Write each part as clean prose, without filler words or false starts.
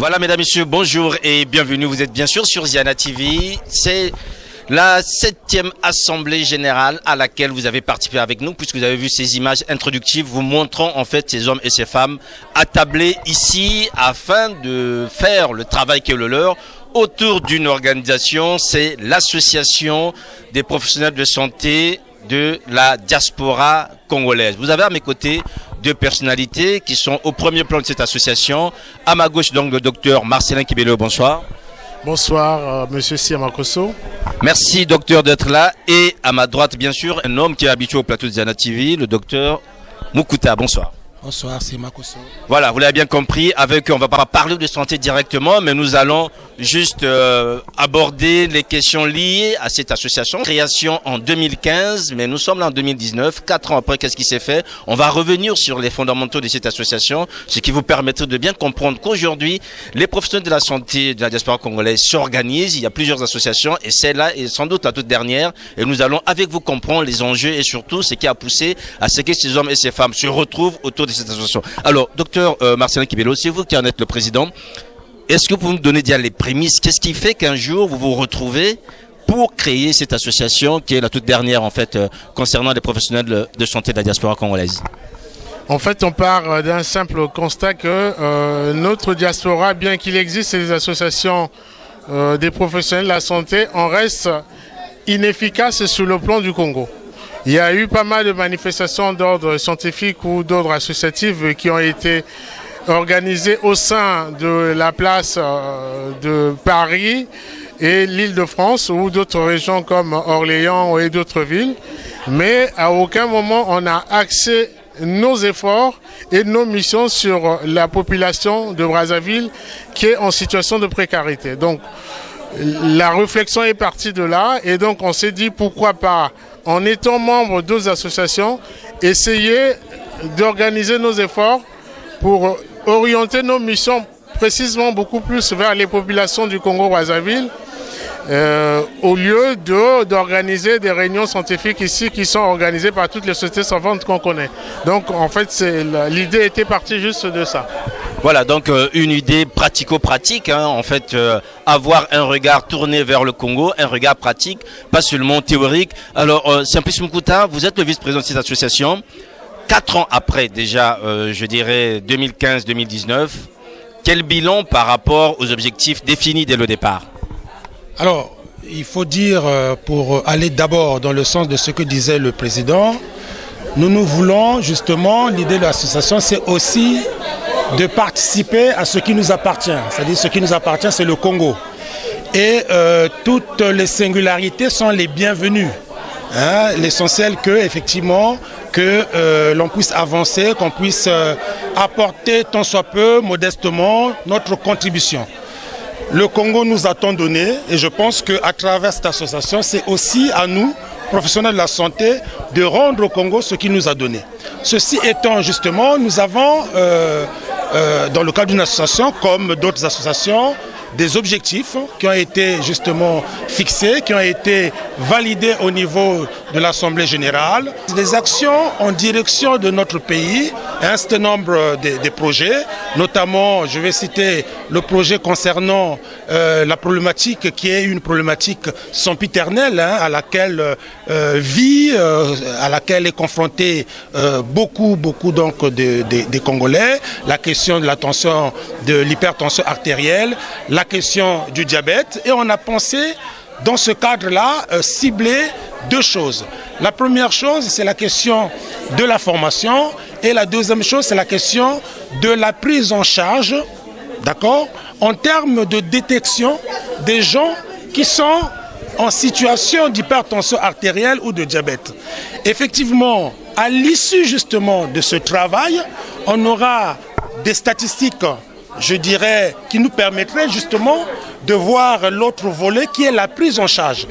Voilà, mesdames, messieurs, bonjour et bienvenue. Vous êtes bien sûr sur Ziana TV. C'est la 7e assemblée générale à laquelle vous avez participé avec nous, puisque vous avez vu ces images introductives vous montrant en fait ces hommes et ces femmes attablés ici afin de faire le travail qui est le leur autour d'une organisation. C'est l'association des professionnels de santé de la diaspora congolaise. Vous avez à mes côtés deux personnalités qui sont au premier plan de cette association. À ma gauche, donc, le docteur Marcelin Kibelo, bonsoir. Bonsoir, monsieur Siamakoso. Merci, docteur, d'être là. Et à ma droite, bien sûr, un homme qui est habitué au plateau de Ziana TV, le docteur Mukuta, bonsoir. Bonsoir, c'est Makoso. Voilà, vous l'avez bien compris, avec eux, on ne va pas parler de santé directement, mais nous allons juste aborder les questions liées à cette association. Création en 2015, mais nous sommes là en 2019, 4 ans après, qu'est-ce qui s'est fait? On va revenir sur les fondamentaux de cette association, ce qui vous permettra de bien comprendre qu'aujourd'hui, les professionnels de la santé de la diaspora congolaise s'organisent. Il y a plusieurs associations et celle-là est sans doute la toute dernière. Et nous allons avec vous comprendre les enjeux et surtout ce qui a poussé à ce que ces hommes et ces femmes se retrouvent autour de cette association. Alors, docteur Marcelin Kibelo, c'est vous qui en êtes le président. Est-ce que vous pouvez nous donner déjà les prémices? Qu'est-ce qui fait qu'un jour vous vous retrouvez pour créer cette association qui est la toute dernière en fait concernant les professionnels de santé de la diaspora congolaise? En fait, on part d'un simple constat que notre diaspora, bien qu'il existe des associations des professionnels de la santé, on reste inefficace sur le plan du Congo. Il y a eu pas mal de manifestations d'ordre scientifique ou d'ordre associatif qui ont été organisées au sein de la place de Paris et l'Île-de-France ou d'autres régions comme Orléans et d'autres villes. Mais à aucun moment on a axé nos efforts et nos missions sur la population de Brazzaville qui est en situation de précarité. Donc la réflexion est partie de là et donc on s'est dit pourquoi pas, en étant membre d'autres associations, essayer d'organiser nos efforts pour orienter nos missions précisément beaucoup plus vers les populations du Congo-Brazzaville au lieu d'organiser des réunions scientifiques ici qui sont organisées par toutes les sociétés savantes qu'on connaît. Donc en fait, l'idée était partie juste de ça. Voilà, donc une idée pratico-pratique, hein, en fait, avoir un regard tourné vers le Congo, un regard pratique, pas seulement théorique. Alors, Simplice Mukuta, vous êtes le vice-président de cette association. 4 ans après, déjà, je dirais 2015-2019, quel bilan par rapport aux objectifs définis dès le départ? Alors, il faut dire, pour aller d'abord dans le sens de ce que disait le président, nous voulons justement, l'idée de l'association, c'est aussi de participer à ce qui nous appartient. C'est-à-dire ce qui nous appartient, c'est le Congo. Et toutes les singularités sont les bienvenues. Hein, l'essentiel effectivement, que l'on puisse avancer, qu'on puisse apporter tant soit peu, modestement, notre contribution. Le Congo nous a tant donné et je pense qu'à travers cette association, c'est aussi à nous, professionnels de la santé, de rendre au Congo ce qu'il nous a donné. Ceci étant, justement, nous avons, dans le cadre d'une association, comme d'autres associations, des objectifs qui ont été justement fixés, qui ont été validés au niveau de l'Assemblée générale. Des actions en direction de notre pays, un certain nombre des projets, notamment, je vais citer le projet concernant la problématique qui est une problématique sempiternelle, hein, à laquelle à laquelle est confronté beaucoup donc des Congolais, la question de la tension, de l'hypertension artérielle, la question du diabète, et on a pensé dans ce cadre-là cibler deux choses. La première chose, c'est la question de la formation, et la deuxième chose, c'est la question de la prise en charge, d'accord, en termes de détection des gens qui sont en situation d'hypertension artérielle ou de diabète. Effectivement, à l'issue justement de ce travail, on aura des statistiques, je dirais, qui nous permettraient justement de voir l'autre volet qui est la prise en charge.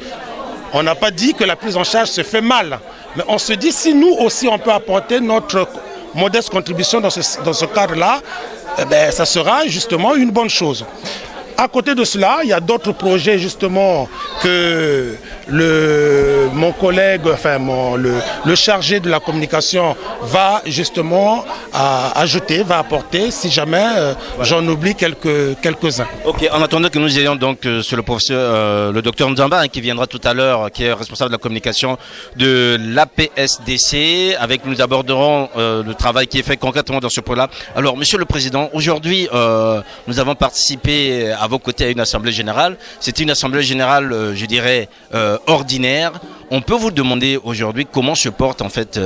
On n'a pas dit que la prise en charge se fait mal, mais on se dit si nous aussi on peut apporter notre modeste contribution dans ce cadre-là, eh bien, ça sera justement une bonne chose. À côté de cela, il y a d'autres projets justement que mon collègue, le chargé de la communication va justement ajouter, va apporter, si jamais j'en oublie quelques-uns. Ok, en attendant que nous ayons donc sur le professeur, le docteur Nzamba, qui viendra tout à l'heure, qui est responsable de la communication de l'APSDC, avec nous aborderons le travail qui est fait concrètement dans ce point-là. Alors, Monsieur le Président, aujourd'hui, nous avons participé à vos côtés à une assemblée générale. C'était une assemblée générale, je dirais, ordinaire. On peut vous demander aujourd'hui comment se porte en fait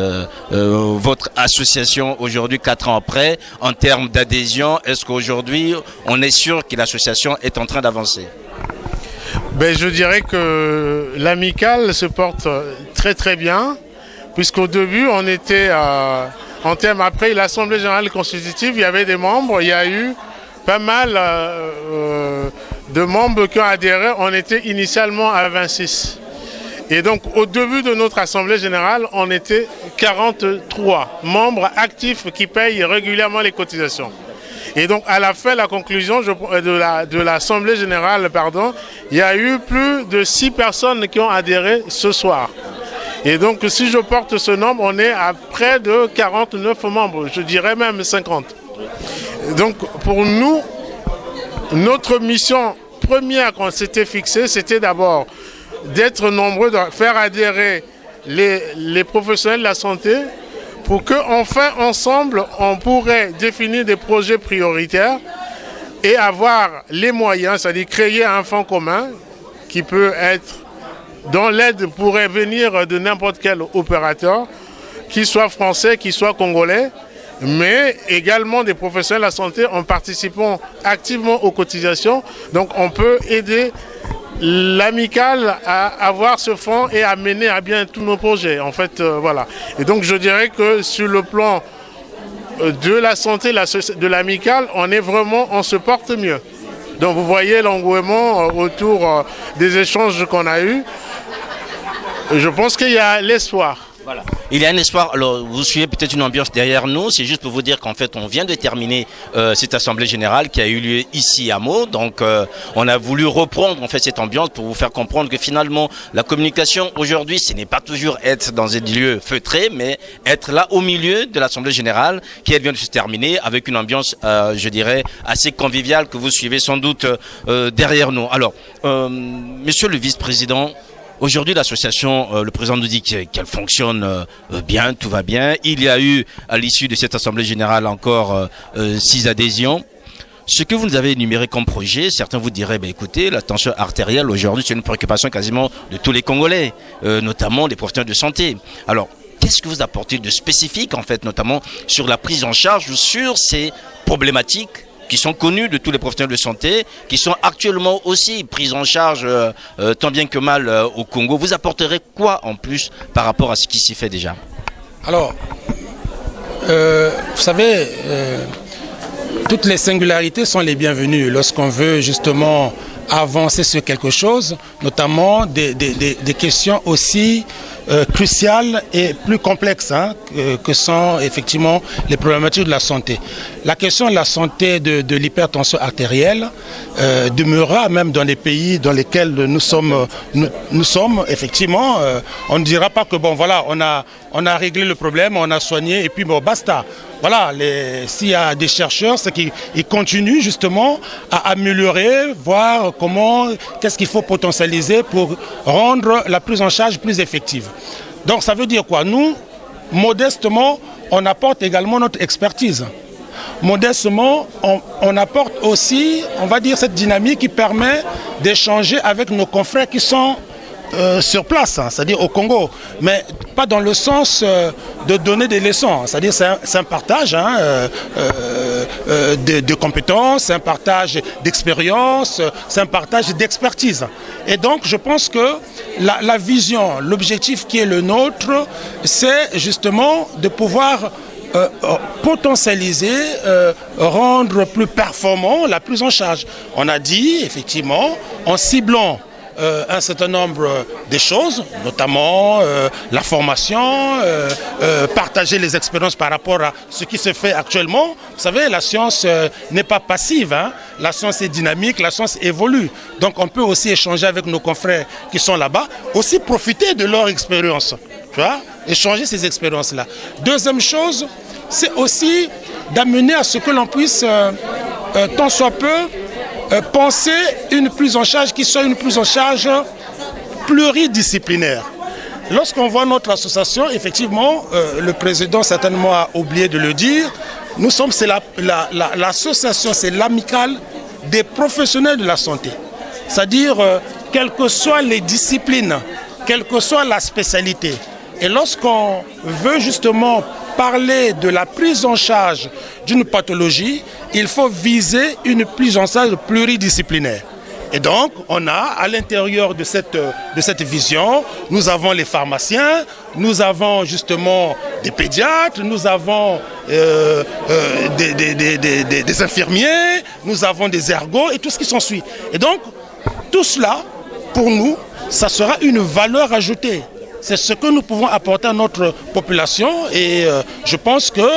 votre association aujourd'hui 4 ans après en termes d'adhésion. Est-ce qu'aujourd'hui on est sûr que l'association est en train d'avancer? Je dirais que l'amicale se porte très très bien, puisqu'au début on était en termes après l'assemblée générale constitutive, il y avait des membres, il y a eu pas mal de membres qui ont adhéré. On était initialement à 26. Et donc, au début de notre Assemblée générale, on était 43 membres actifs qui payent régulièrement les cotisations. Et donc, à la fin, la conclusion de l'Assemblée générale, il y a eu plus de 6 personnes qui ont adhéré ce soir. Et donc, si je porte ce nombre, on est à près de 49 membres, je dirais même 50. Donc, pour nous, notre mission première qu'on s'était fixée, c'était d'abord d'être nombreux, de faire adhérer les professionnels de la santé pour qu'enfin, ensemble, on pourrait définir des projets prioritaires et avoir les moyens, c'est-à-dire créer un fonds commun qui peut être, dont l'aide pourrait venir de n'importe quel opérateur, qu'il soit français, qu'il soit congolais, mais également des professionnels de la santé en participant activement aux cotisations. Donc on peut aider l'amicale à avoir ce fonds et à mener à bien tous nos projets. En fait, voilà. Et donc je dirais que sur le plan de la santé, de l'amicale, on se porte mieux. Donc vous voyez l'engouement autour des échanges qu'on a eus. Je pense qu'il y a l'espoir. Voilà. Il y a un espoir. Alors, vous suivez peut-être une ambiance derrière nous. C'est juste pour vous dire qu'en fait, on vient de terminer cette assemblée générale qui a eu lieu ici à Meaux. Donc, on a voulu reprendre en fait cette ambiance pour vous faire comprendre que finalement, la communication aujourd'hui, ce n'est pas toujours être dans un lieu feutré, mais être là au milieu de l'assemblée générale qui vient de se terminer avec une ambiance, je dirais, assez conviviale que vous suivez sans doute derrière nous. Alors, Monsieur le vice-président. Aujourd'hui, l'association, le président nous dit qu'elle fonctionne bien, tout va bien. Il y a eu, à l'issue de cette assemblée générale, encore 6 adhésions. Ce que vous nous avez énuméré comme projet, certains vous diraient, écoutez, la tension artérielle, aujourd'hui, c'est une préoccupation quasiment de tous les Congolais, notamment les professionnels de santé. Alors, qu'est-ce que vous apportez de spécifique, en fait, notamment sur la prise en charge ou sur ces problématiques qui sont connus de tous les professionnels de santé, qui sont actuellement aussi pris en charge tant bien que mal au Congo. Vous apporterez quoi en plus par rapport à ce qui s'y fait déjà? Alors, vous savez, toutes les singularités sont les bienvenues lorsqu'on veut justement avancer sur quelque chose, notamment des questions aussi cruciales et plus complexes que sont effectivement les problématiques de la santé. La question de la santé de l'hypertension artérielle demeurera même dans les pays dans lesquels nous sommes effectivement, on ne dira pas que bon voilà, on a réglé le problème, on a soigné et puis bon basta. Voilà, s'il y a des chercheurs, c'est qu'ils continuent justement à améliorer, voir qu'est-ce qu'il faut potentialiser pour rendre la prise en charge plus effective. Donc ça veut dire quoi? Nous, modestement, on apporte également notre expertise. Modestement, on apporte aussi, on va dire, cette dynamique qui permet d'échanger avec nos confrères qui sont sur place, c'est-à-dire au Congo, mais pas dans le sens de donner des leçons, c'est-à-dire c'est un partage de compétences, c'est un partage d'expérience, c'est un partage d'expertise. Et donc je pense que la vision, l'objectif qui est le nôtre, c'est justement de pouvoir potentialiser, rendre plus performant la prise en charge. On a dit effectivement en ciblant un certain nombre de choses, notamment la formation, partager partager les expériences par rapport à ce qui se fait actuellement. Vous savez, la science n'est pas passive, hein. La science est dynamique, la science évolue. Donc on peut aussi échanger avec nos confrères qui sont là-bas, aussi profiter de leur expérience, tu vois, échanger ces expériences-là. Deuxième chose, c'est aussi d'amener à ce que l'on puisse, tant soit peu, penser une prise en charge qui soit une prise en charge pluridisciplinaire. Lorsqu'on voit notre association, effectivement, le président certainement a oublié de le dire, nous sommes, c'est l'association, c'est l'amicale des professionnels de la santé. C'est-à-dire, quelles que soient les disciplines, quelle que soit la spécialité. Et lorsqu'on veut justement parler de la prise en charge d'une pathologie, il faut viser une prise en charge pluridisciplinaire. Et donc, on a à l'intérieur de cette vision, nous avons les pharmaciens, nous avons justement des pédiatres, nous avons des infirmiers, nous avons des ergots et tout ce qui s'ensuit. Et donc, tout cela, pour nous, ça sera une valeur ajoutée. C'est ce que nous pouvons apporter à notre population et je pense que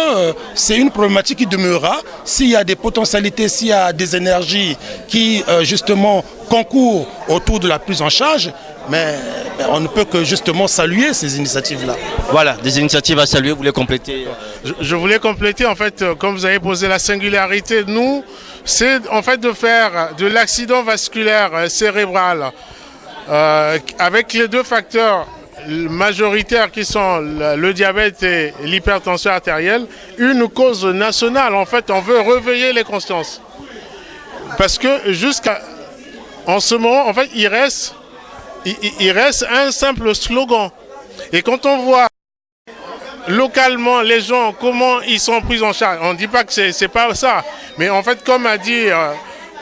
c'est une problématique qui demeurera. S'il y a des potentialités, s'il y a des énergies qui justement concourent autour de la prise en charge, mais on ne peut que justement saluer ces initiatives-là. Voilà, des initiatives à saluer, vous voulez compléter? Je voulais compléter, en fait, comme vous avez posé la singularité, nous, c'est en fait de faire de l'accident vasculaire cérébral avec les deux facteurs majoritaires qui sont le diabète et l'hypertension artérielle, une cause nationale. En fait, on veut réveiller les consciences. Parce que jusqu'à en ce moment, en fait, il reste un simple slogan. Et quand on voit localement les gens, comment ils sont pris en charge, on ne dit pas que c'est pas ça. Mais en fait, comme a dit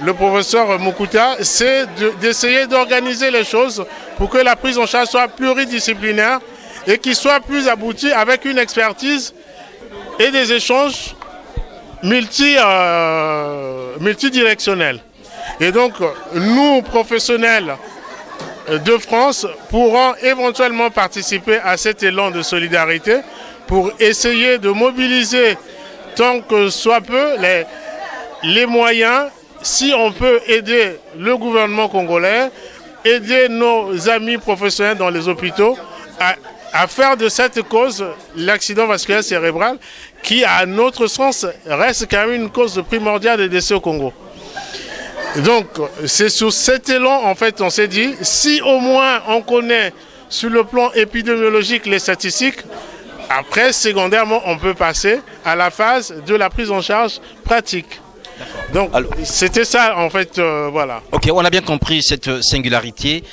le professeur Mukuta, c'est d'essayer d'organiser les choses pour que la prise en charge soit pluridisciplinaire et qu'il soit plus abouti avec une expertise et des échanges multidirectionnels. Et donc, nous, professionnels de France, pourrons éventuellement participer à cet élan de solidarité pour essayer de mobiliser tant que soit peu les moyens. Si on peut aider le gouvernement congolais, aider nos amis professionnels dans les hôpitaux à faire de cette cause l'accident vasculaire cérébral qui, à notre sens, reste quand même une cause primordiale des décès au Congo. Donc, c'est sur cet élan, en fait, on s'est dit, si au moins on connaît sur le plan épidémiologique les statistiques, après, secondairement, on peut passer à la phase de la prise en charge pratique. Donc, c'était ça, en fait, voilà. Ok, on a bien compris cette singularité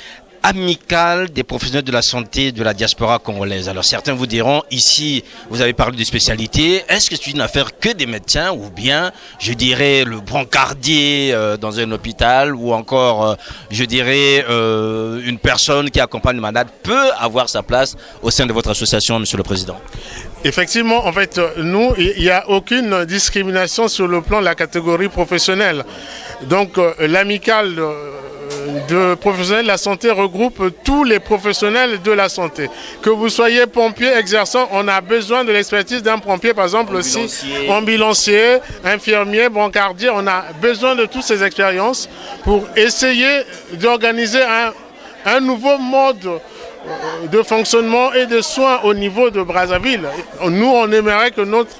amicale des professionnels de la santé de la diaspora congolaise. Alors, certains vous diront, ici, vous avez parlé de spécialité. Est-ce que c'est une affaire que des médecins ou bien, je dirais, le brancardier dans un hôpital ou encore, je dirais, une personne qui accompagne le malade peut avoir sa place au sein de votre association, Monsieur le Président? Effectivement, en fait, nous, il n'y a aucune discrimination sur le plan de la catégorie professionnelle. Donc, l'amicale de professionnels de la santé regroupe tous les professionnels de la santé. Que vous soyez pompier exerçant, on a besoin de l'expertise d'un pompier, par exemple, aussi ambulancier, infirmier, brancardier. On a besoin de toutes ces expériences pour essayer d'organiser un nouveau mode de fonctionnement et de soins au niveau de Brazzaville. Nous, on aimerait que notre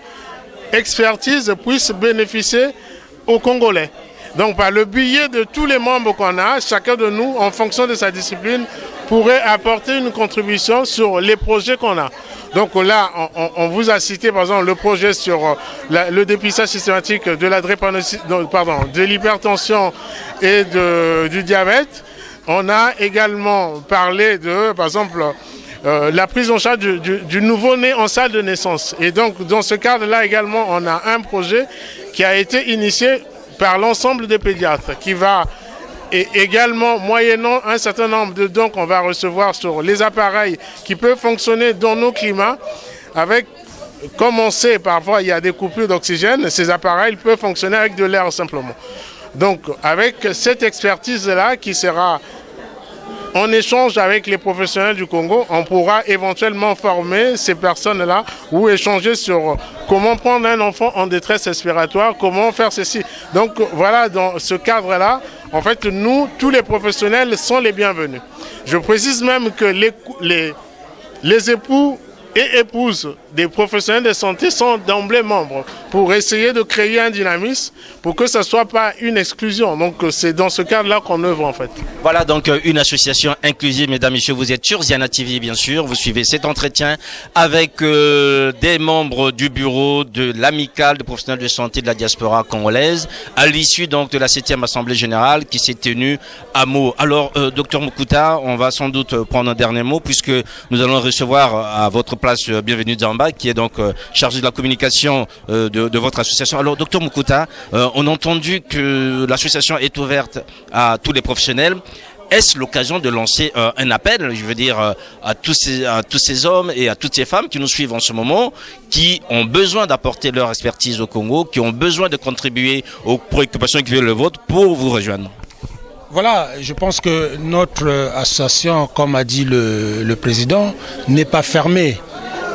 expertise puisse bénéficier aux Congolais. Donc, par le biais de tous les membres qu'on a, chacun de nous, en fonction de sa discipline, pourrait apporter une contribution sur les projets qu'on a. Donc là, on vous a cité, par exemple, le projet sur le dépistage systématique de l'hypertension et du diabète. On a également parlé de, par exemple, la prise en charge du nouveau-né en salle de naissance. Et donc, dans ce cadre-là également, on a un projet qui a été initié par l'ensemble des pédiatres, qui va également, moyennant un certain nombre de dons qu'on va recevoir sur les appareils qui peuvent fonctionner dans nos climats, avec, comme on sait, parfois il y a des coupures d'oxygène, ces appareils peuvent fonctionner avec de l'air simplement. Donc, avec cette expertise-là qui sera en échange avec les professionnels du Congo, on pourra éventuellement former ces personnes-là ou échanger sur comment prendre un enfant en détresse respiratoire, comment faire ceci. Donc voilà, dans ce cadre-là, en fait, nous, tous les professionnels sont les bienvenus. Je précise même que les époux et épouses des professionnels de santé sont d'emblée membres pour essayer de créer un dynamisme pour que ce ne soit pas une exclusion. Donc c'est dans ce cadre-là qu'on œuvre en fait. Voilà donc une association inclusive, mesdames, messieurs, vous êtes sur Ziana TV bien sûr, vous suivez cet entretien avec des membres du bureau de l'amicale des professionnels de santé de la diaspora congolaise à l'issue donc de la 7e assemblée générale qui s'est tenue à Meaux. Alors docteur Mukuta, on va sans doute prendre un dernier mot puisque nous allons recevoir à votre place Bienvenue Nzamba qui est donc chargé de la communication de votre association. Alors docteur Mukuta, on a entendu que l'association est ouverte à tous les professionnels. Est-ce l'occasion de lancer un appel, je veux dire, à tous ces hommes et à toutes ces femmes qui nous suivent en ce moment, qui ont besoin d'apporter leur expertise au Congo, qui ont besoin de contribuer aux préoccupations qui viennent le vôtre pour vous rejoindre? Voilà, je pense que notre association, comme a dit le président, n'est pas fermée.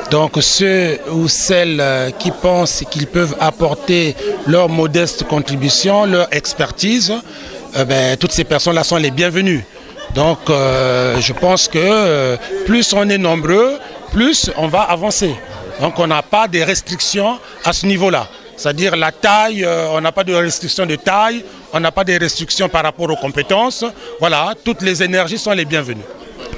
Donc ceux ou celles qui pensent qu'ils peuvent apporter leur modeste contribution, leur expertise, toutes ces personnes-là sont les bienvenues. Donc je pense que plus on est nombreux, plus on va avancer. Donc on n'a pas de restrictions à ce niveau-là. C'est-à-dire la taille, on n'a pas de restrictions de taille, on n'a pas de restrictions par rapport aux compétences. Voilà, toutes les énergies sont les bienvenues.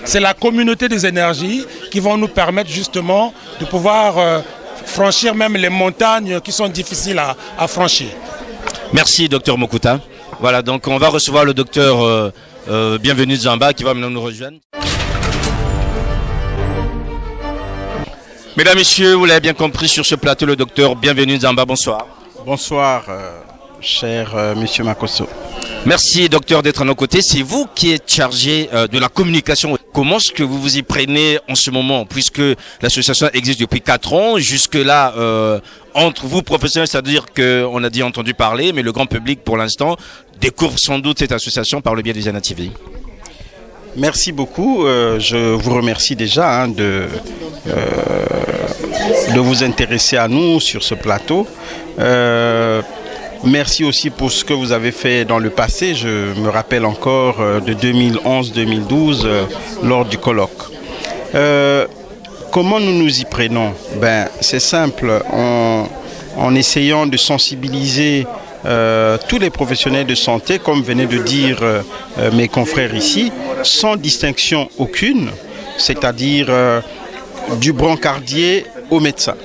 C'est la communauté des énergies qui vont nous permettre justement de pouvoir franchir même les montagnes qui sont difficiles à franchir. Merci docteur Mukuta. Voilà, donc on va recevoir le docteur Bienvenue Nzamba qui va maintenant nous rejoindre. Mesdames, Messieurs, vous l'avez bien compris sur ce plateau, le docteur Bienvenue Nzamba, bonsoir. Bonsoir, cher monsieur Makosso. Merci docteur d'être à nos côtés. C'est vous qui êtes chargé de la communication. Comment est-ce que vous vous y prenez en ce moment, puisque l'association existe depuis 4 ans, jusque-là, entre vous professionnels, c'est-à-dire qu'on a dit entendu parler, mais le grand public pour l'instant découvre sans doute cette association par le biais de Ziana TV. Merci beaucoup. Je vous remercie déjà de vous intéresser à nous sur ce plateau. Merci aussi pour ce que vous avez fait dans le passé. Je me rappelle encore de 2011-2012 lors du colloque. Comment nous nous y prenons? C'est simple, en essayant de sensibiliser tous les professionnels de santé, comme venaient de dire mes confrères ici, sans distinction aucune, c'est-à-dire du brancardier au médecin.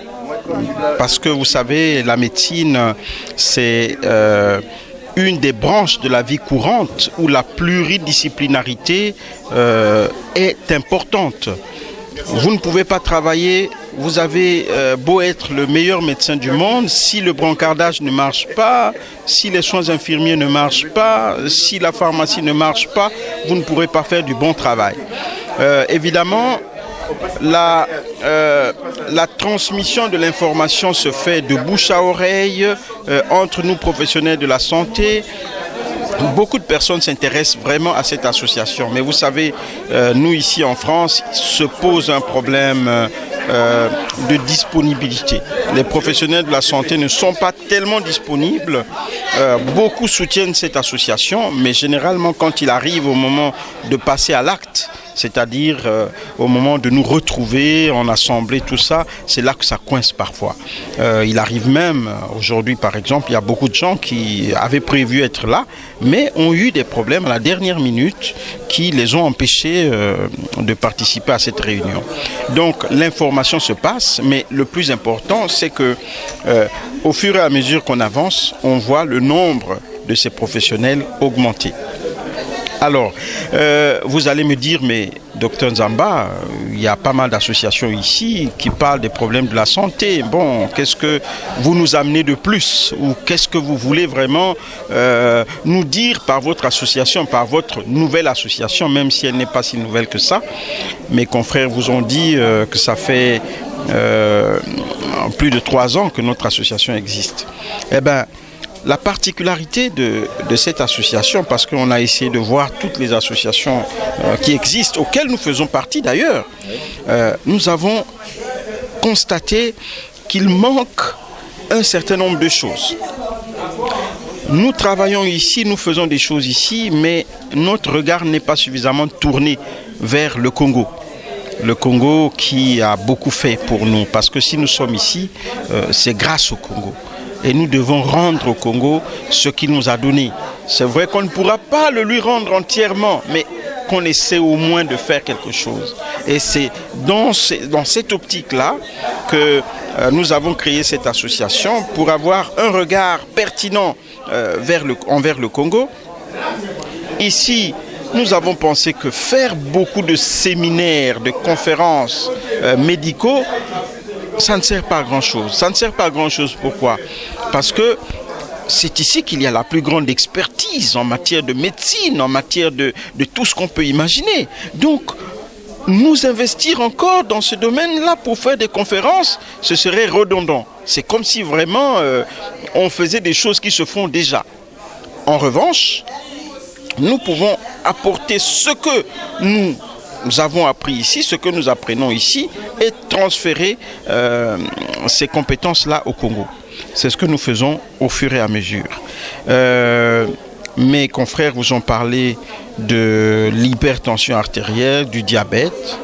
Parce que vous savez, la médecine, c'est une des branches de la vie courante où la pluridisciplinarité est importante. Vous ne pouvez pas travailler, vous avez beau être le meilleur médecin du monde, si le brancardage ne marche pas, si les soins infirmiers ne marchent pas, si la pharmacie ne marche pas, vous ne pourrez pas faire du bon travail. Évidemment, la transmission de l'information se fait de bouche à oreille entre nous professionnels de la santé. Beaucoup de personnes s'intéressent vraiment à cette association. Mais vous savez, nous ici en France, se pose un problème de disponibilité. Les professionnels de la santé ne sont pas tellement disponibles. Beaucoup soutiennent cette association, mais généralement quand il arrive au moment de passer à l'acte, c'est-à-dire au moment de nous retrouver en assemblée, tout ça, c'est là que ça coince parfois. Il arrive même, aujourd'hui par exemple, il y a beaucoup de gens qui avaient prévu être là, mais ont eu des problèmes à la dernière minute qui les ont empêchés de participer à cette réunion. Donc l'information se passe, mais le plus important, c'est que au fur et à mesure qu'on avance, on voit le nombre de ces professionnels augmenter. Alors, vous allez me dire, mais docteur Nzamba, il y a pas mal d'associations ici qui parlent des problèmes de la santé. Bon, qu'est-ce que vous nous amenez de plus? Ou qu'est-ce que vous voulez vraiment nous dire par votre association, par votre nouvelle association, même si elle n'est pas si nouvelle que ça? Mes confrères vous ont dit que ça fait plus de 3 ans que notre association existe. Eh bien, La particularité de cette association, parce qu'on a essayé de voir toutes les associations qui existent, auxquelles nous faisons partie d'ailleurs, nous avons constaté qu'il manque un certain nombre de choses. Nous travaillons ici, nous faisons des choses ici, mais notre regard n'est pas suffisamment tourné vers le Congo. Le Congo qui a beaucoup fait pour nous, parce que si nous sommes ici, c'est grâce au Congo. Et nous devons rendre au Congo ce qu'il nous a donné. C'est vrai qu'on ne pourra pas le lui rendre entièrement, mais qu'on essaie au moins de faire quelque chose. Et c'est dans cette optique-là que nous avons créé cette association pour avoir un regard pertinent envers le Congo. Ici, nous avons pensé que faire beaucoup de séminaires, de conférences médicaux, ça ne sert pas à grand-chose. Ça ne sert pas à grand-chose. Pourquoi? Parce que c'est ici qu'il y a la plus grande expertise en matière de médecine, en matière de tout ce qu'on peut imaginer. Donc, nous investir encore dans ce domaine-là pour faire des conférences, ce serait redondant. C'est comme si vraiment on faisait des choses qui se font déjà. En revanche, nous pouvons apporter ce que nous avons appris ici, ce que nous apprenons ici, et transférer ces compétences-là au Congo. C'est ce que nous faisons au fur et à mesure. Mes confrères vous ont parlé de l'hypertension artérielle, du diabète.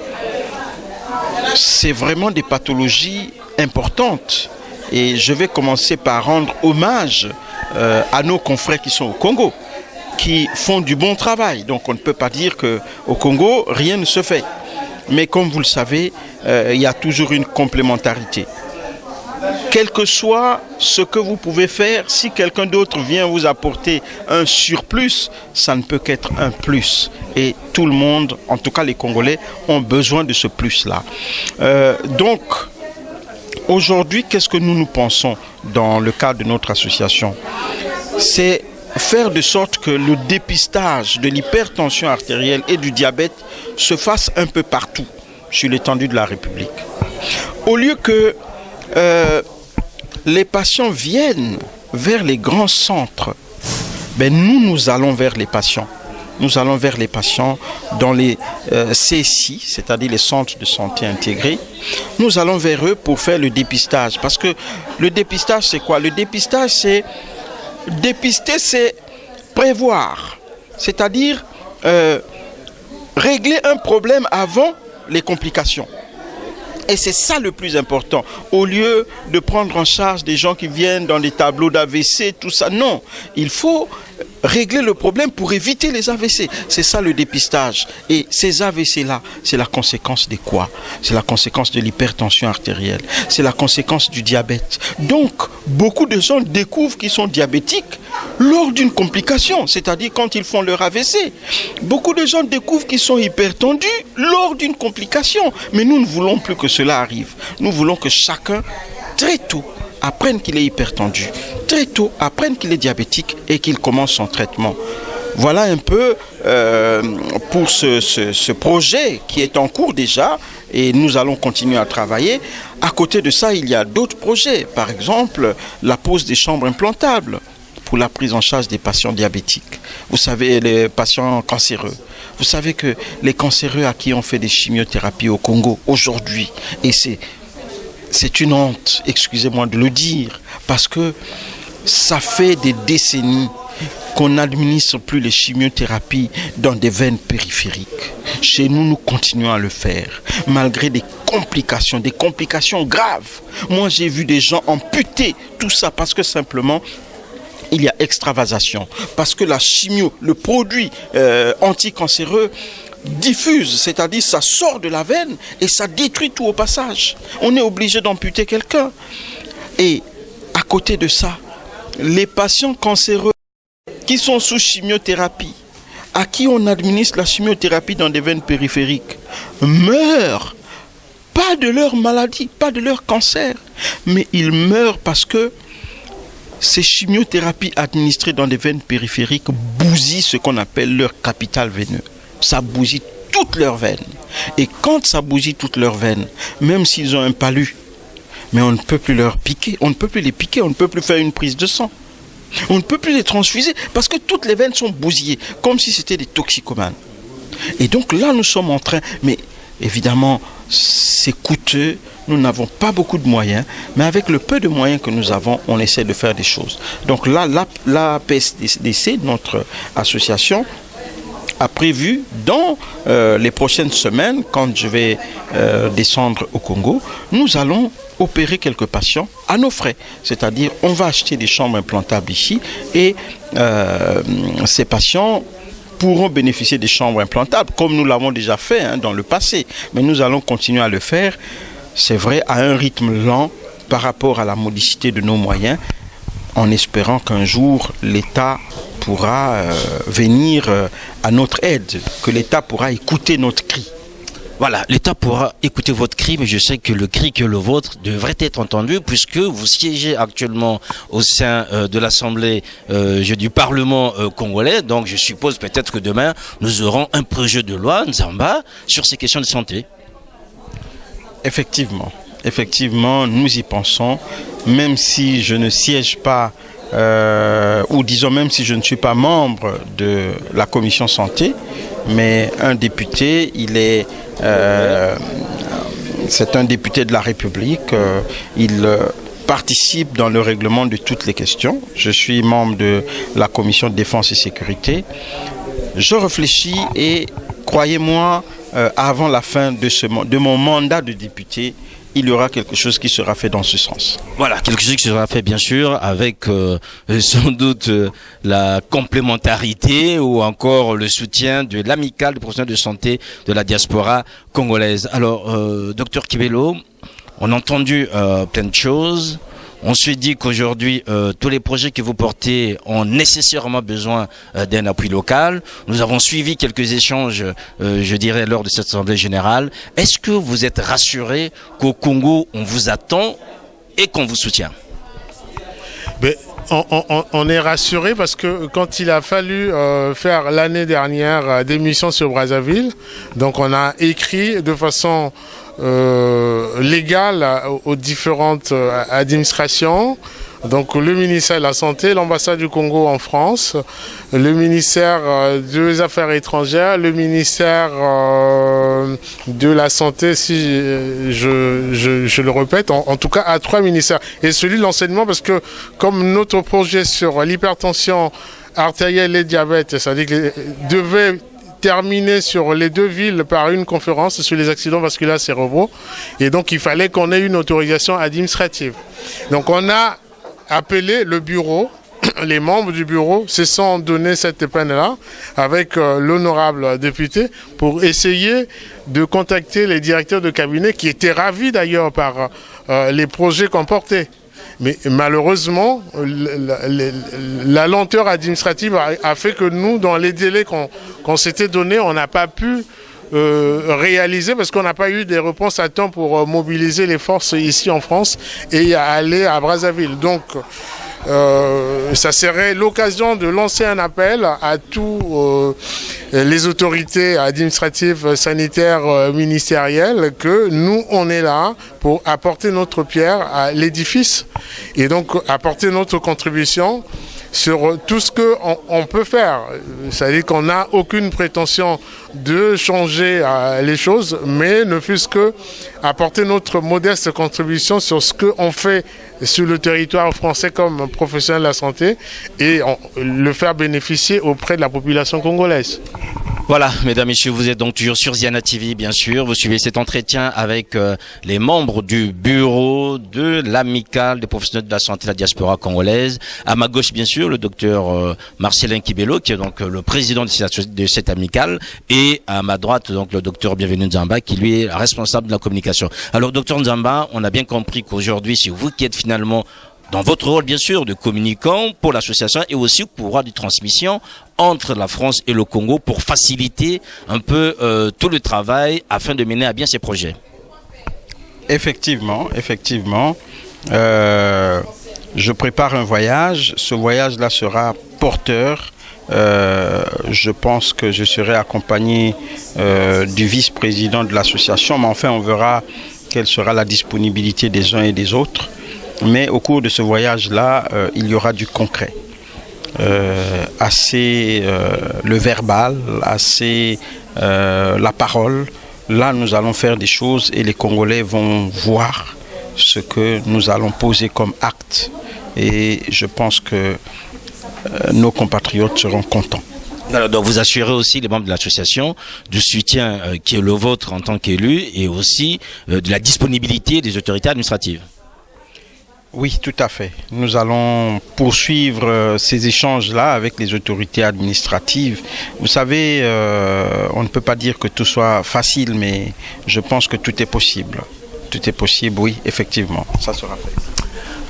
C'est vraiment des pathologies importantes. Et je vais commencer par rendre hommage à nos confrères qui sont au Congo, qui font du bon travail. Donc on ne peut pas dire qu'au Congo, rien ne se fait. Mais comme vous le savez, il y a toujours une complémentarité. Quel que soit ce que vous pouvez faire, si quelqu'un d'autre vient vous apporter un surplus, ça ne peut qu'être un plus. Et tout le monde, en tout cas les Congolais, ont besoin de ce plus-là. Donc, aujourd'hui, qu'est-ce que nous pensons dans le cadre de notre association? C'est faire de sorte que le dépistage de l'hypertension artérielle et du diabète se fasse un peu partout sur l'étendue de la République. Au lieu que les patients viennent vers les grands centres, nous allons vers les patients. Nous allons vers les patients dans les CSI, c'est-à-dire les centres de santé intégrés. Nous allons vers eux pour faire le dépistage. Parce que le dépistage, c'est quoi? Le dépistage, c'est dépister, c'est prévoir. C'est-à-dire régler un problème avant les complications. Et c'est ça le plus important. Au lieu de prendre en charge des gens qui viennent dans des tableaux d'AVC, tout ça, non. Il faut régler le problème pour éviter les AVC. C'est ça le dépistage. Et ces AVC-là, c'est la conséquence de quoi? C'est la conséquence de l'hypertension artérielle. C'est la conséquence du diabète. Donc, beaucoup de gens découvrent qu'ils sont diabétiques lors d'une complication, c'est-à-dire quand ils font leur AVC. Beaucoup de gens découvrent qu'ils sont hypertendus lors d'une complication. Mais nous ne voulons plus que cela arrive. Nous voulons que chacun, très tôt, apprenne qu'il est hypertendu, très tôt apprenne qu'il est diabétique et qu'il commence son traitement. Voilà un peu pour ce projet qui est en cours déjà et nous allons continuer à travailler. À côté de ça, il y a d'autres projets, par exemple la pose des chambres implantables pour la prise en charge des patients diabétiques. Vous savez, les patients cancéreux. Vous savez que les cancéreux à qui on fait des chimiothérapies au Congo aujourd'hui, et c'est une honte, excusez-moi de le dire, parce que ça fait des décennies qu'on n'administre plus les chimiothérapies dans des veines périphériques. Chez nous, nous continuons à le faire, malgré des complications graves. Moi, j'ai vu des gens amputer tout ça parce que simplement, il y a extravasation. Parce que la chimio, le produit anticancéreux, diffuse, c'est-à-dire ça sort de la veine et ça détruit tout au passage. On est obligé d'amputer quelqu'un. Et à côté de ça, les patients cancéreux qui sont sous chimiothérapie, à qui on administre la chimiothérapie dans des veines périphériques, meurent, pas de leur maladie, pas de leur cancer, mais ils meurent parce que ces chimiothérapies administrées dans des veines périphériques bousillent ce qu'on appelle leur capital veineux. Ça bousille toutes leurs veines. Et quand ça bousille toutes leurs veines, même s'ils ont un palu, mais on ne peut plus leur piquer, on ne peut plus les piquer, on ne peut plus faire une prise de sang. On ne peut plus les transfuser parce que toutes les veines sont bousillées, comme si c'était des toxicomanes. Et donc là, nous sommes en train, mais évidemment, c'est coûteux, nous n'avons pas beaucoup de moyens, mais avec le peu de moyens que nous avons, on essaie de faire des choses. Donc là, la PSDC, notre association, a prévu dans les prochaines semaines, quand je vais descendre au Congo, nous allons opérer quelques patients à nos frais. C'est-à-dire, on va acheter des chambres implantables ici et ces patients pourront bénéficier des chambres implantables, comme nous l'avons déjà fait dans le passé. Mais nous allons continuer à le faire, c'est vrai, à un rythme lent par rapport à la modicité de nos moyens, en espérant qu'un jour, l'État pourra venir à notre aide, que l'État pourra écouter notre cri. Voilà, l'État pourra écouter votre cri, mais je sais que le cri que le vôtre devrait être entendu puisque vous siégez actuellement au sein de l'Assemblée du Parlement congolais. Donc je suppose peut-être que demain, nous aurons un projet de loi, Nzamba, sur ces questions de santé. Effectivement, nous y pensons, même si je ne siège pas, ou disons même si je ne suis pas membre de la commission santé, mais un député, c'est un député de la République, il participe dans le règlement de toutes les questions. Je suis membre de la commission de défense et sécurité. Je réfléchis et croyez-moi, avant la fin de mon mandat de député, il y aura quelque chose qui sera fait dans ce sens. Voilà, quelque chose qui sera fait bien sûr avec sans doute la complémentarité ou encore le soutien de l'amicale des professionnels de santé de la diaspora congolaise. Alors, docteur Kibelo, on a entendu plein de choses. On se dit qu'aujourd'hui, tous les projets que vous portez ont nécessairement besoin d'un appui local. Nous avons suivi quelques échanges, je dirais, lors de cette assemblée générale. Est-ce que vous êtes rassuré qu'au Congo, on vous attend et qu'on vous soutient? Mais on est rassuré parce que quand il a fallu faire l'année dernière des missions sur Brazzaville, donc on a écrit de façon légale aux différentes administrations, donc le ministère de la Santé, l'ambassade du Congo en France, le ministère des Affaires étrangères, le ministère de la Santé, si je le répète, en tout cas à 3 ministères, et celui de l'enseignement, parce que comme notre projet sur l'hypertension artérielle et diabète, c'est-à-dire que devait terminé sur les 2 villes par une conférence sur les accidents vasculaires cérébraux. Et donc, il fallait qu'on ait une autorisation administrative. Donc, on a appelé le bureau, les membres du bureau se sont donné cette peine-là avec l'honorable député pour essayer de contacter les directeurs de cabinet qui étaient ravis d'ailleurs par les projets qu'on portait. Mais malheureusement, la lenteur administrative a fait que nous, dans les délais qu'on s'était donnés, on n'a pas pu réaliser parce qu'on n'a pas eu des réponses à temps pour mobiliser les forces ici en France et aller à Brazzaville. Donc, ça serait l'occasion de lancer un appel à tous les autorités administratives, sanitaires, ministérielles, que nous, on est là pour apporter notre pierre à l'édifice et donc apporter notre contribution sur tout ce qu'on peut faire. C'est-à-dire qu'on n'a aucune prétention de changer les choses, mais ne fût-ce que apporter notre modeste contribution sur ce qu'on fait sur le territoire français comme professionnel de la santé et le faire bénéficier auprès de la population congolaise. Voilà, mesdames, messieurs, vous êtes donc toujours sur Ziana TV, bien sûr. Vous suivez cet entretien avec les membres du bureau de l'amicale des professionnels de la santé de la diaspora congolaise. À ma gauche, bien sûr, le docteur Marcelin Kibelo, qui est donc le président de cette amicale. Et à ma droite, donc, le docteur Bienvenu Nzamba, qui lui est responsable de la communication. Alors, docteur Nzamba, on a bien compris qu'aujourd'hui, c'est vous qui êtes finalement dans votre rôle, bien sûr, de communicant pour l'association et aussi pour pouvoir de transmission entre la France et le Congo pour faciliter un peu tout le travail afin de mener à bien ces projets. Effectivement. Je prépare un voyage. Ce voyage-là sera porteur. Je pense que je serai accompagné du vice-président de l'association, mais enfin, on verra quelle sera la disponibilité des uns et des autres. Mais au cours de ce voyage-là, il y aura du concret. assez le verbal, assez la parole. Là, nous allons faire des choses et les Congolais vont voir ce que nous allons poser comme acte. Et je pense que nos compatriotes seront contents. Alors, donc vous assurez aussi les membres de l'association du soutien qui est le vôtre en tant qu'élu et aussi de la disponibilité des autorités administratives. Oui, tout à fait. Nous allons poursuivre ces échanges-là avec les autorités administratives. Vous savez, on ne peut pas dire que tout soit facile, mais je pense que tout est possible. Tout est possible, oui, effectivement. Ça sera fait.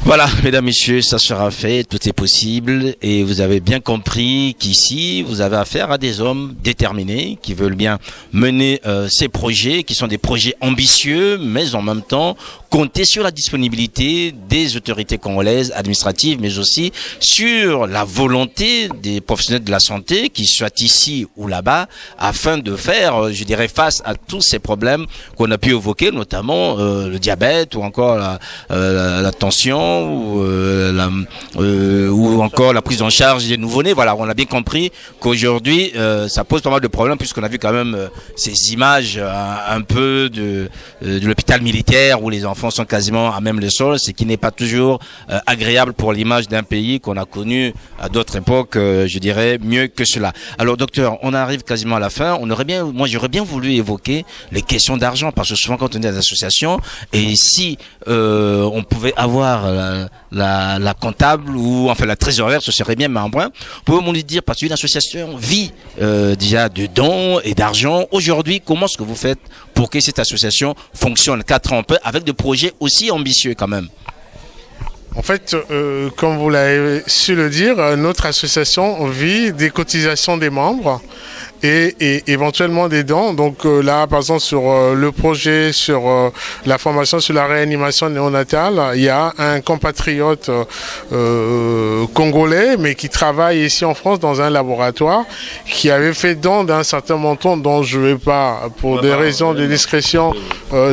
Voilà, mesdames, messieurs, ça sera fait, tout est possible et vous avez bien compris qu'ici, vous avez affaire à des hommes déterminés qui veulent bien mener ces projets, qui sont des projets ambitieux, mais en même temps compter sur la disponibilité des autorités congolaises administratives, mais aussi sur la volonté des professionnels de la santé qui soient ici ou là-bas afin de faire, je dirais, face à tous ces problèmes qu'on a pu évoquer, notamment le diabète ou encore la tension ou encore la prise en charge des nouveau-nés. Voilà, on a bien compris qu'aujourd'hui, ça pose pas mal de problèmes puisqu'on a vu quand même ces images un peu de l'hôpital militaire où les enfants sont quasiment à même le sol, ce qui n'est pas toujours agréable pour l'image d'un pays qu'on a connu à d'autres époques, je dirais, mieux que cela. Alors, docteur, on arrive quasiment à la fin. Moi, j'aurais bien voulu évoquer les questions d'argent parce que souvent quand on est dans des associations, et si on pouvait avoir la comptable ou enfin la trésorière, ce serait bien, mais en point. Pouvez-vous nous dire, parce qu'une association vit déjà de dons et d'argent. Aujourd'hui, comment est-ce que vous faites pour que cette association fonctionne 4 ans avec des projets aussi ambitieux quand même? En fait, comme vous l'avez su le dire, notre association vit des cotisations des membres et éventuellement des dons. Donc là, par exemple, sur le projet, sur la formation sur la réanimation néonatale, il y a un compatriote congolais, mais qui travaille ici en France dans un laboratoire, qui avait fait don d'un certain montant dont je ne vais pas, pour des raisons de discrétion,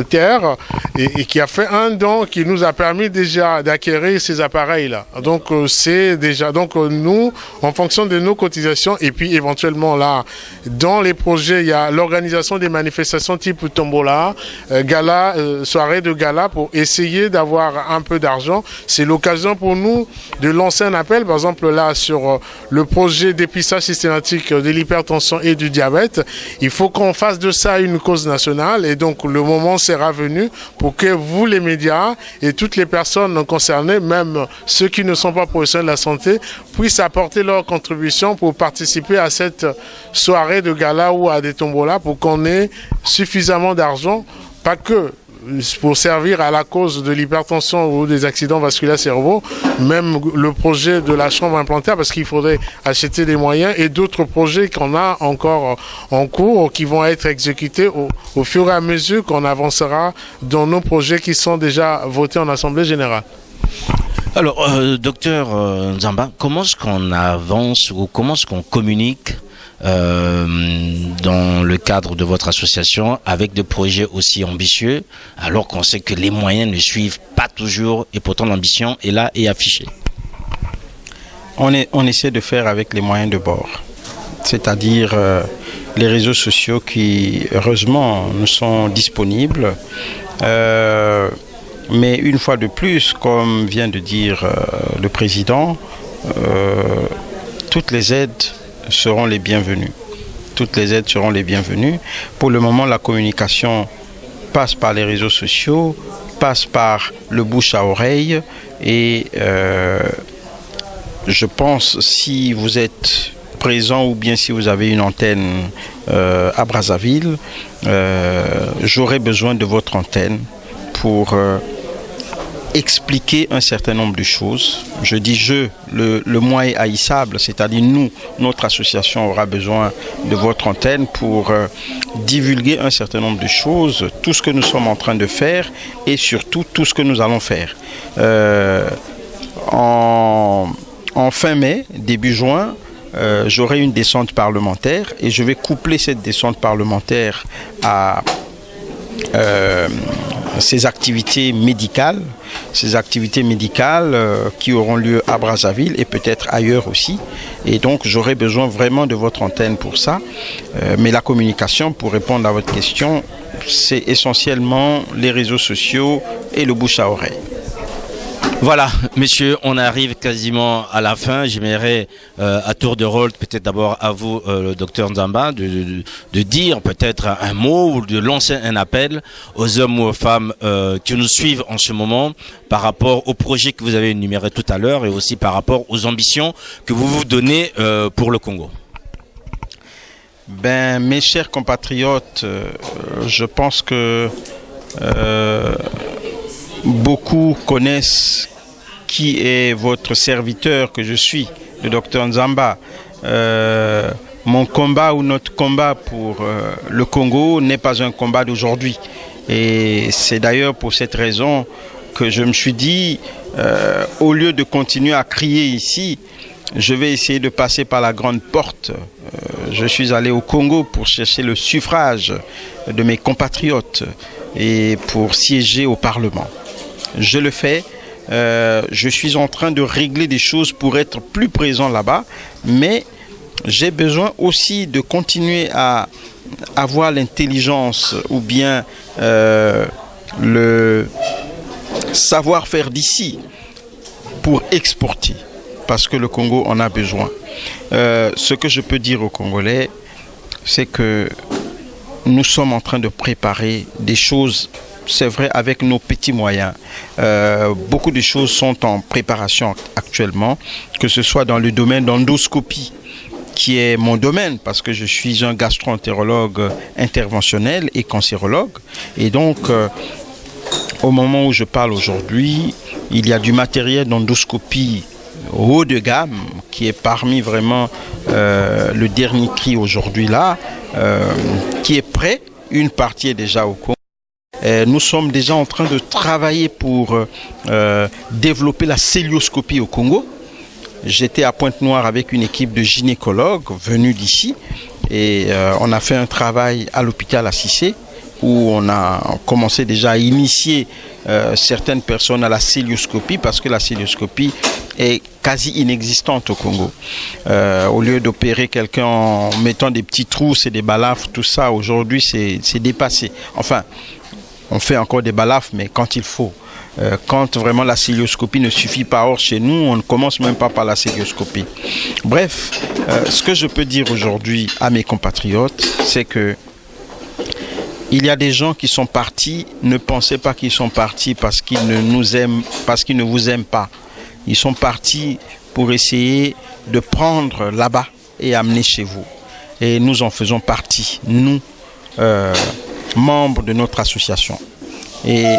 taire, et qui a fait un don qui nous a permis déjà d'acquérir ces appareils-là. Donc c'est déjà, donc nous, en fonction de nos cotisations, et puis éventuellement là, dans les projets, il y a l'organisation des manifestations type tombola, gala, soirée de gala pour essayer d'avoir un peu d'argent. C'est l'occasion pour nous de lancer un appel, par exemple là sur le projet dépistage systématique de l'hypertension et du diabète. Il faut qu'on fasse de ça une cause nationale et donc le moment sera venu pour que vous, les médias et toutes les personnes concernées, même ceux qui ne sont pas professionnels de la santé, puissent apporter leur contribution pour participer à cette soirée de gala ou à des tombolas pour qu'on ait suffisamment d'argent, pas que pour servir à la cause de l'hypertension ou des accidents vasculaires cérébraux, même le projet de la chambre implantaire, parce qu'il faudrait acheter des moyens, et d'autres projets qu'on a encore en cours, qui vont être exécutés au fur et à mesure qu'on avancera dans nos projets qui sont déjà votés en Assemblée générale. Alors, docteur Nzamba, comment est-ce qu'on avance ou comment est-ce qu'on communique dans le cadre de votre association avec des projets aussi ambitieux, alors qu'on sait que les moyens ne suivent pas toujours et pourtant l'ambition est là et affichée? On essaie de faire avec les moyens de bord, c'est-à-dire les réseaux sociaux qui, heureusement, nous sont disponibles. Mais une fois de plus, comme vient de dire le président, toutes les aides seront les bienvenues. Toutes les aides seront les bienvenues. Pour le moment, la communication passe par les réseaux sociaux, passe par le bouche à oreille. Et je pense, si vous êtes présent ou bien si vous avez une antenne à Brazzaville, j'aurai besoin de votre antenne pour expliquer un certain nombre de choses. Je dis le moi est haïssable, c'est-à-dire nous, notre association aura besoin de votre antenne pour divulguer un certain nombre de choses, tout ce que nous sommes en train de faire et surtout tout ce que nous allons faire. En fin mai, début juin, j'aurai une descente parlementaire et je vais coupler cette descente parlementaire ces activités médicales qui auront lieu à Brazzaville et peut-être ailleurs aussi. Et donc j'aurai besoin vraiment de votre antenne pour ça. Mais la communication, pour répondre à votre question, c'est essentiellement les réseaux sociaux et le bouche à oreille. Voilà, messieurs, on arrive quasiment à la fin. J'aimerais, à tour de rôle, peut-être d'abord à vous, le docteur Nzamba, de dire peut-être un mot ou de lancer un appel aux hommes ou aux femmes qui nous suivent en ce moment par rapport au projet que vous avez énuméré tout à l'heure et aussi par rapport aux ambitions que vous vous donnez pour le Congo. Mes chers compatriotes, je pense que beaucoup connaissent qui est votre serviteur que je suis, le docteur Nzamba. Mon combat ou notre combat pour le Congo n'est pas un combat d'aujourd'hui. Et c'est d'ailleurs pour cette raison que je me suis dit, au lieu de continuer à crier ici, je vais essayer de passer par la grande porte. Je suis allé au Congo pour chercher le suffrage de mes compatriotes et pour siéger au Parlement. Je le fais. Je suis en train de régler des choses pour être plus présent là-bas, mais j'ai besoin aussi de continuer à avoir l'intelligence ou bien le savoir-faire d'ici pour exporter, parce que le Congo en a besoin. Ce que je peux dire aux Congolais, c'est que nous sommes en train de préparer des choses. C'est vrai, avec nos petits moyens. Beaucoup de choses sont en préparation actuellement, que ce soit dans le domaine d'endoscopie, qui est mon domaine, parce que je suis un gastro-entérologue interventionnel et cancérologue. Et donc, au moment où je parle aujourd'hui, il y a du matériel d'endoscopie haut de gamme, qui est parmi vraiment le dernier cri aujourd'hui là, qui est prêt. Une partie est déjà au Congo. Nous sommes déjà en train de travailler pour développer la célioscopie au Congo. J'étais à Pointe-Noire avec une équipe de gynécologues venus d'ici et on a fait un travail à l'hôpital à Cissé où on a commencé déjà à initier certaines personnes à la célioscopie parce que la célioscopie est quasi inexistante au Congo. Au lieu d'opérer quelqu'un en mettant des petits trous, c'est des balafres, tout ça, aujourd'hui c'est dépassé. Enfin, on fait encore des balafres, mais quand il faut. Quand vraiment la célioscopie ne suffit pas, or chez nous, on ne commence même pas par la célioscopie. Bref, ce que je peux dire aujourd'hui à mes compatriotes, c'est que il y a des gens qui sont partis, ne pensez pas qu'ils sont partis parce qu'ils ne nous aiment, parce qu'ils ne vous aiment pas. Ils sont partis pour essayer de prendre là-bas et amener chez vous. Et nous en faisons partie, nous, membres de notre association. Et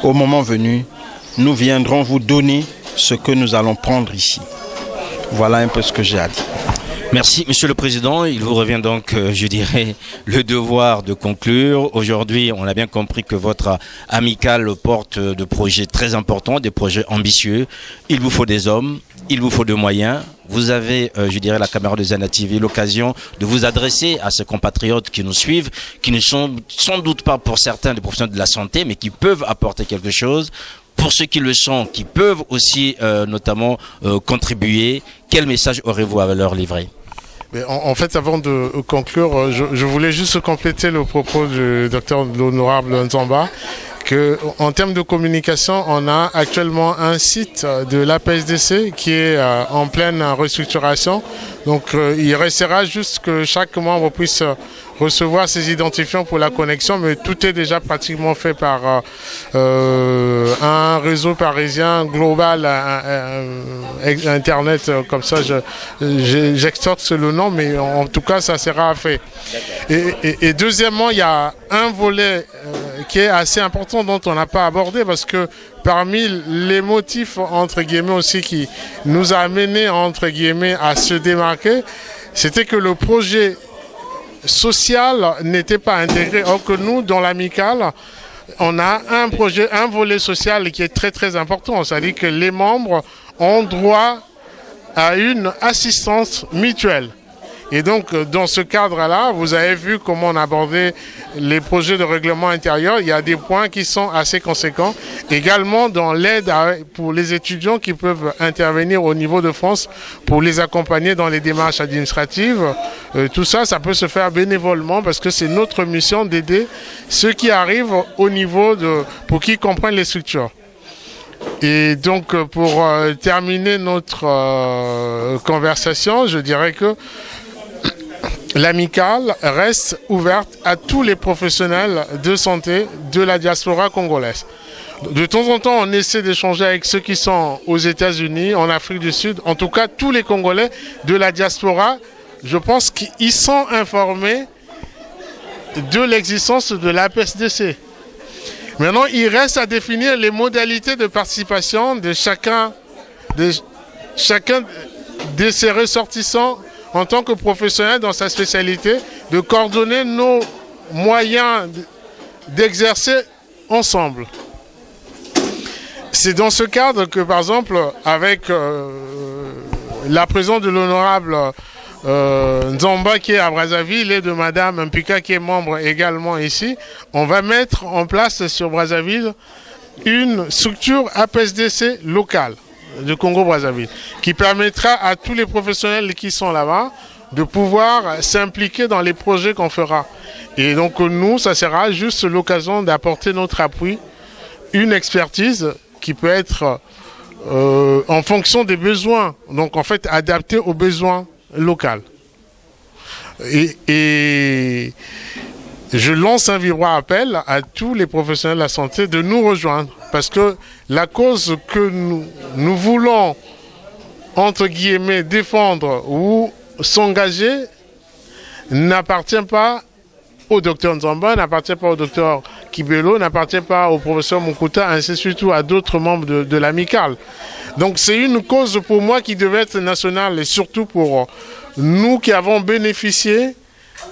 au moment venu, nous viendrons vous donner ce que nous allons prendre ici. Voilà un peu ce que j'ai à dire. Merci, Monsieur le Président. Il vous revient donc, je dirais, le devoir de conclure. Aujourd'hui, on a bien compris que votre amicale porte de projets très importants, des projets ambitieux. Il vous faut des hommes, il vous faut des moyens. Vous avez, je dirais, la caméra de Zana TV, l'occasion de vous adresser à ces compatriotes qui nous suivent, qui ne sont sans doute pas pour certains des professionnels de la santé, mais qui peuvent apporter quelque chose. Pour ceux qui le sont, qui peuvent aussi notamment contribuer, quel message aurez-vous à leur livrer ? En fait, avant de conclure, je voulais juste compléter le propos du docteur l'honorable Nzamba, que en termes de communication, on a actuellement un site de l'APSDC qui est en pleine restructuration. Donc, il restera juste que chaque membre puisse recevoir ses identifiants pour la connexion, mais tout est déjà pratiquement fait par un réseau parisien global, Internet, comme ça j'extorque le nom, mais en tout cas ça sera fait. Et deuxièmement, il y a un volet qui est assez important dont on n'a pas abordé, parce que parmi les motifs entre guillemets aussi qui nous a amené entre guillemets à se démarquer, c'était que le projet social n'était pas intégré. Or que nous, dans l'amicale, on a un projet, un volet social qui est très très important. C'est-à-dire que les membres ont droit à une assistance mutuelle. Et donc, dans ce cadre-là, vous avez vu comment on abordait les projets de règlement intérieur. Il y a des points qui sont assez conséquents. Également, dans l'aide pour les étudiants qui peuvent intervenir au niveau de France pour les accompagner dans les démarches administratives. Tout ça, ça peut se faire bénévolement parce que c'est notre mission d'aider ceux qui arrivent au niveau pour qu'ils comprennent les structures. Et donc, pour terminer notre conversation, je dirais que l'amicale reste ouverte à tous les professionnels de santé de la diaspora congolaise. De temps en temps, on essaie d'échanger avec ceux qui sont aux États-Unis, en Afrique du Sud. En tout cas, tous les Congolais de la diaspora, je pense qu'ils sont informés de l'existence de l'APSDC. Maintenant, il reste à définir les modalités de participation de chacun de ces ressortissants en tant que professionnel dans sa spécialité, de coordonner nos moyens d'exercer ensemble. C'est dans ce cadre que, par exemple, avec la présence de l'honorable Nzamba qui est à Brazzaville et de Madame Mpika qui est membre également ici, on va mettre en place sur Brazzaville une structure APSDC locale de Congo-Brazzaville, qui permettra à tous les professionnels qui sont là-bas de pouvoir s'impliquer dans les projets qu'on fera. Et donc nous, ça sera juste l'occasion d'apporter notre appui, une expertise qui peut être en fonction des besoins, donc en fait adaptée aux besoins locaux. Et je lance un vibrant appel à tous les professionnels de la santé de nous rejoindre parce que la cause que nous voulons, entre guillemets, défendre ou s'engager n'appartient pas au docteur Nzamba, n'appartient pas au docteur Kibelo, n'appartient pas au professeur Mukuta, ainsi surtout à d'autres membres de l'amicale. Donc c'est une cause pour moi qui devait être nationale et surtout pour nous qui avons bénéficié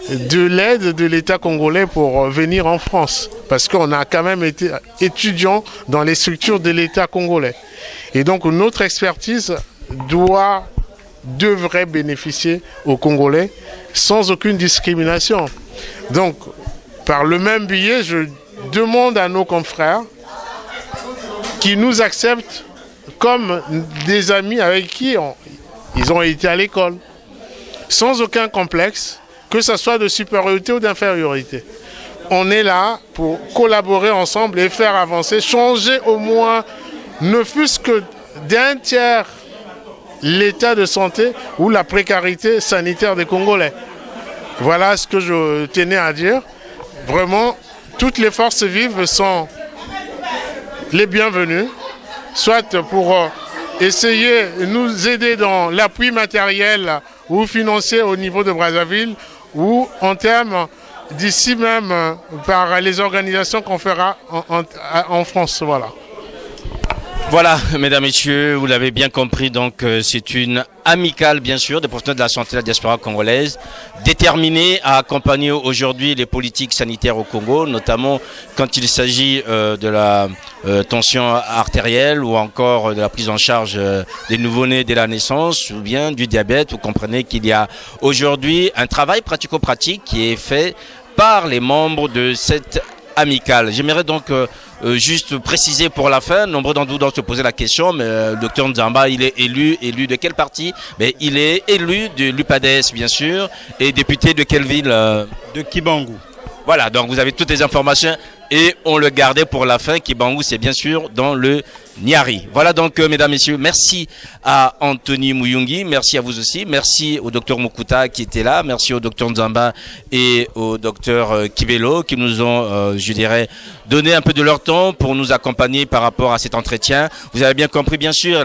de l'aide de l'État congolais pour venir en France. Parce qu'on a quand même été étudiants dans les structures de l'État congolais. Et donc notre expertise devrait bénéficier aux Congolais sans aucune discrimination. Donc, par le même biais, je demande à nos confrères qui nous acceptent comme des amis avec qui ils ont été à l'école, sans aucun complexe, que ce soit de supériorité ou d'infériorité. On est là pour collaborer ensemble et faire avancer, changer au moins, ne fût-ce que d'un tiers, l'état de santé ou la précarité sanitaire des Congolais. Voilà ce que je tenais à dire. Vraiment, toutes les forces vives sont les bienvenues, soit pour essayer de nous aider dans l'appui matériel ou financier au niveau de Brazzaville, ou en termes d'ici même par les organisations qu'on fera en France. Voilà. Voilà, mesdames, messieurs, vous l'avez bien compris, donc c'est une amicale, bien sûr, des professionnels de la santé de la diaspora congolaise, déterminée à accompagner aujourd'hui les politiques sanitaires au Congo, notamment quand il s'agit de la tension artérielle ou encore de la prise en charge des nouveau-nés dès la naissance ou bien du diabète. Vous comprenez qu'il y a aujourd'hui un travail pratico-pratique qui est fait par les membres de cette amicale. J'aimerais donc juste préciser pour la fin, nombreux d'entre vous doivent se poser la question, mais le docteur Nzamba, il est élu de quel parti? Mais il est élu de l'UPADES, bien sûr, et député de quelle ville? De Kibangu. Voilà, donc vous avez toutes les informations et on le gardait pour la fin. Kibangu, c'est bien sûr dans le Niari. Voilà donc, mesdames, messieurs, merci à Anthony Muyungi, merci à vous aussi, merci au docteur Mukuta qui était là, merci au docteur Nzamba et au docteur Kibelo qui nous ont, je dirais, donné un peu de leur temps pour nous accompagner par rapport à cet entretien. Vous avez bien compris, bien sûr,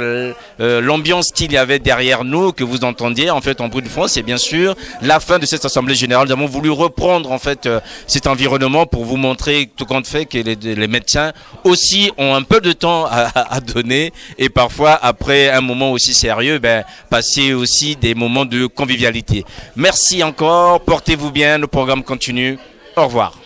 l'ambiance qu'il y avait derrière nous, que vous entendiez, en fait, en bruit de fond, c'est bien sûr la fin de cette Assemblée Générale. Nous avons voulu reprendre, en fait, cet environnement pour vous montrer tout compte fait que les médecins aussi ont un peu de temps à donner et parfois, après un moment aussi sérieux, passer aussi des moments de convivialité. Merci encore, portez-vous bien, le programme continue. Au revoir.